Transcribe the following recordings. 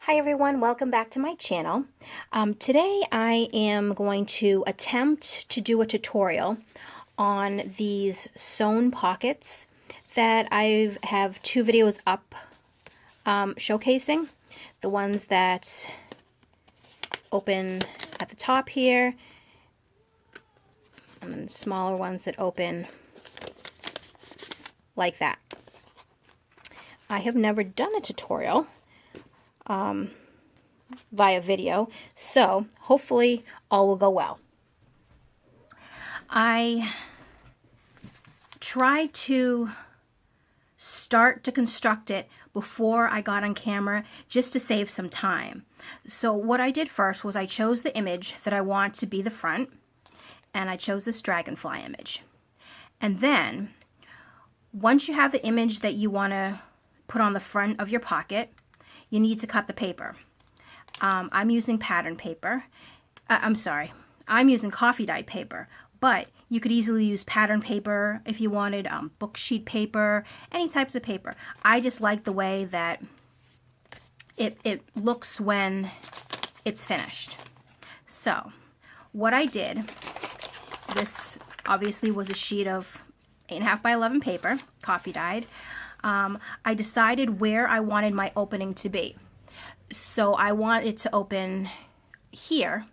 Hi everyone, welcome back to my channel. Today I am going to attempt to do a tutorial on these sewn pockets that I have two videos up showcasing. The ones that open at the top here, and then smaller ones that open like that. I have never done a tutorial via video, so hopefully all will go well. I tried to start to construct it before I got on camera just to save some time. So what I did first was I chose the image that I want to be the front, and I chose this dragonfly image. And then once you have the image that you want to put on the front of your pocket, you need to cut the paper. I'm using pattern paper. I'm using coffee dyed paper, but you could easily use pattern paper if you wanted, book sheet paper, any types of paper. I just like the way that it looks when it's finished. So what I did, this obviously was a sheet of 8.5 by 11 paper, coffee dyed. I decided where I wanted my opening to be. So I want it to open here.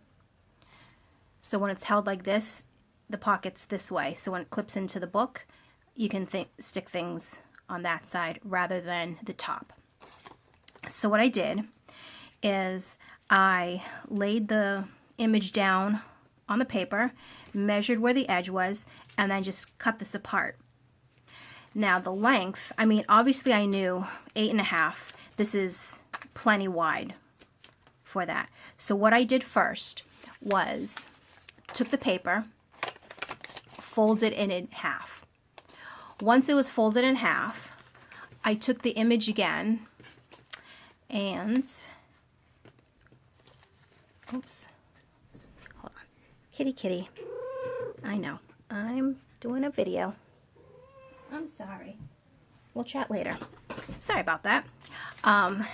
So when it's held like this, the pocket's this way. So when it clips into the book, you can stick things on that side rather than the top. So what I did is I laid the image down on the paper, measured where the edge was, and then just cut this apart. Now the length, I mean, obviously I knew 8.5. This is plenty wide for that. So what I did first was took the paper, folded it in half. Once it was folded in half, I took the image again and, oops, hold on, kitty kitty, I know, I'm doing a video. I'm sorry. We'll chat later. Sorry about that. Oh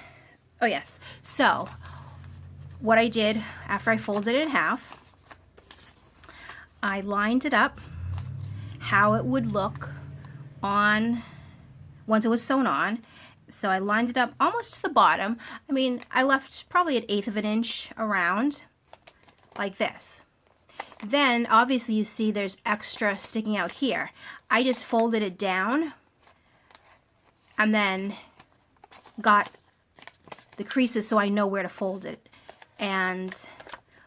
yes. So what I did after I folded it in half, I lined it up how it would look on once it was sewn on. So I lined it up almost to the bottom. I mean, I left probably 1/8 of an inch around like this. Then obviously you see there's extra sticking out here. I just folded it down and then got the creases so I know where to fold it. And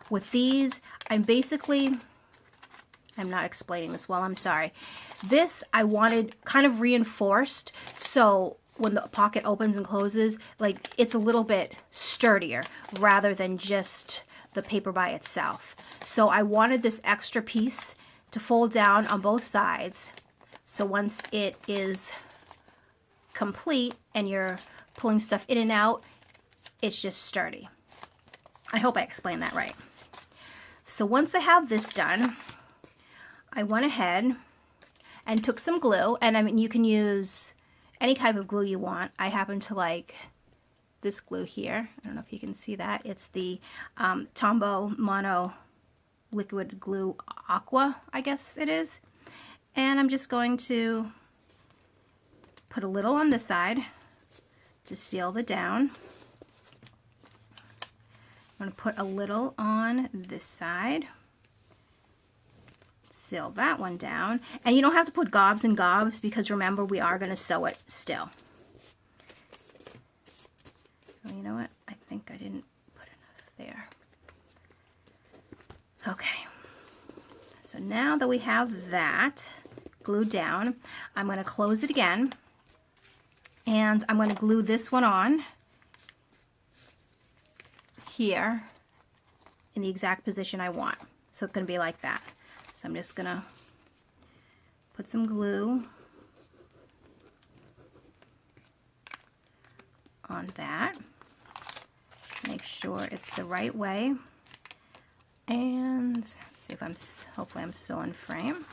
with these, I'm not explaining this well, I'm sorry. This I wanted kind of reinforced, so when the pocket opens and closes, like it's a little bit sturdier rather than just the paper by itself. So I wanted this extra piece to fold down on both sides. So once it is complete and you're pulling stuff in and out, it's just sturdy. I hope I explained that right. So once I have this done, I went ahead and took some glue, and I mean you can use any type of glue you want. I happen to like this glue here. I don't know if you can see that. It's the Tombow Mono Liquid Glue Aqua, I guess it is. And I'm just going to put a little on this side to seal the down. I'm going to put a little on this side. Seal that one down. And you don't have to put gobs and gobs because remember we are going to sew it still. Oh, you know what? I think I didn't put enough there. Okay. So now that we have that glued down, I'm going to close it again. And I'm going to glue this one on here in the exact position I want. So it's going to be like that. So I'm just going to put some glue on that. Make sure it's the right way. And let's see if hopefully I'm still in frame.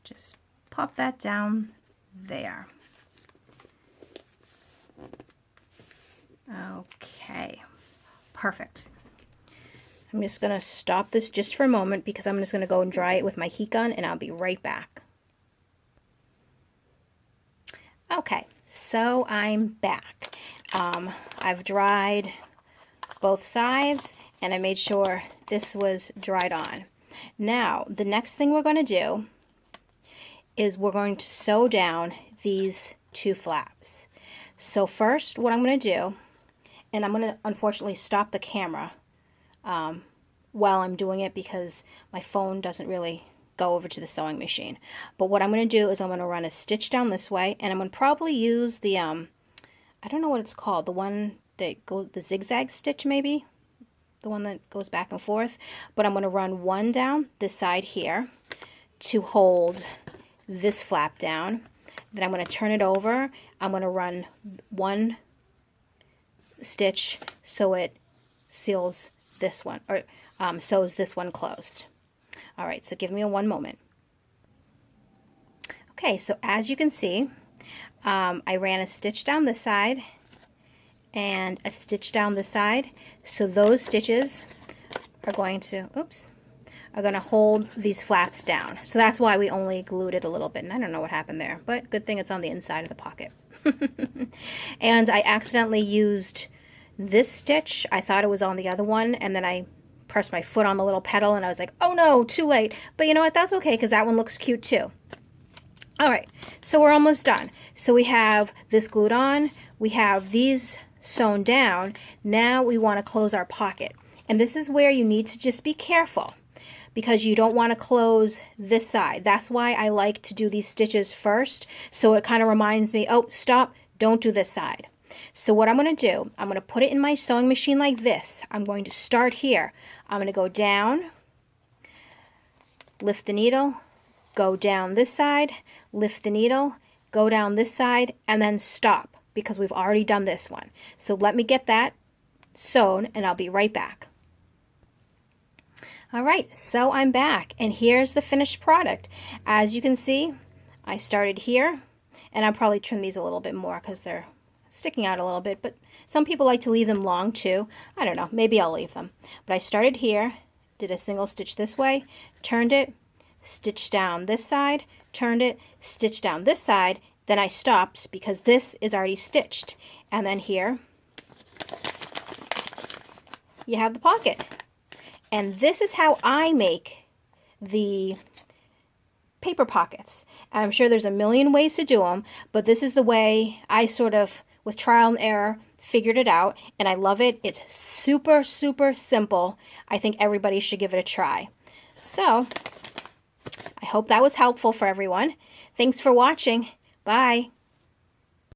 Just pop that down there. Okay, perfect. I'm just going to stop this just for a moment because I'm just going to go and dry it with my heat gun, and I'll be right back. Okay, so I'm back. I've dried both sides, and I made sure this was dried on. Now, the next thing we're going to do is we're going to sew down these two flaps. So first, what I'm going to do, and I'm going to unfortunately stop the camera while I'm doing it because my phone doesn't really go over to the sewing machine. But what I'm going to do is I'm going to run a stitch down this way, and I'm going to probably use the, I don't know what it's called, the one that goes, the zigzag stitch maybe? The one that goes back and forth. But I'm going to run one down this side here to hold this flap down. Then I'm going to turn it over. I'm going to run one stitch so it seals this one, or sews this one closed. All right, so give me one moment. Okay, so as you can see, I ran a stitch down this side and a stitch down this side. So those stitches are going to, are going to hold these flaps down. So that's why we only glued it a little bit. And I don't know what happened there, but good thing it's on the inside of the pocket. And I accidentally used this stitch. I thought it was on the other one, and then I pressed my foot on the little pedal, and I was like, oh no, too late. But you know what? That's okay, because that one looks cute too. All right, so we're almost done. So we have this glued on. We have these sewn down. Now we want to close our pocket. And this is where you need to just be careful, because you don't want to close this side. That's why I like to do these stitches first, so it kind of reminds me, oh, stop, don't do this side. So what I'm going to do, I'm going to put it in my sewing machine like this. I'm going to start here. I'm going to go down, lift the needle, go down this side, lift the needle, go down this side, and then stop, because we've already done this one. So let me get that sewn, and I'll be right back. All right, so I'm back, and here's the finished product. As you can see, I started here, and I'll probably trim these a little bit more because they're sticking out a little bit, but some people like to leave them long too. I don't know, maybe I'll leave them. But I started here, did a single stitch this way, turned it, stitched down this side, turned it, stitched down this side, then I stopped because this is already stitched. And then here, you have the pocket. And this is how I make the paper pockets. And I'm sure there's a million ways to do them, but this is the way I sort of, with trial and error, figured it out, and I love it. It's super, super simple. I think everybody should give it a try. So, I hope that was helpful for everyone. Thanks for watching. Bye.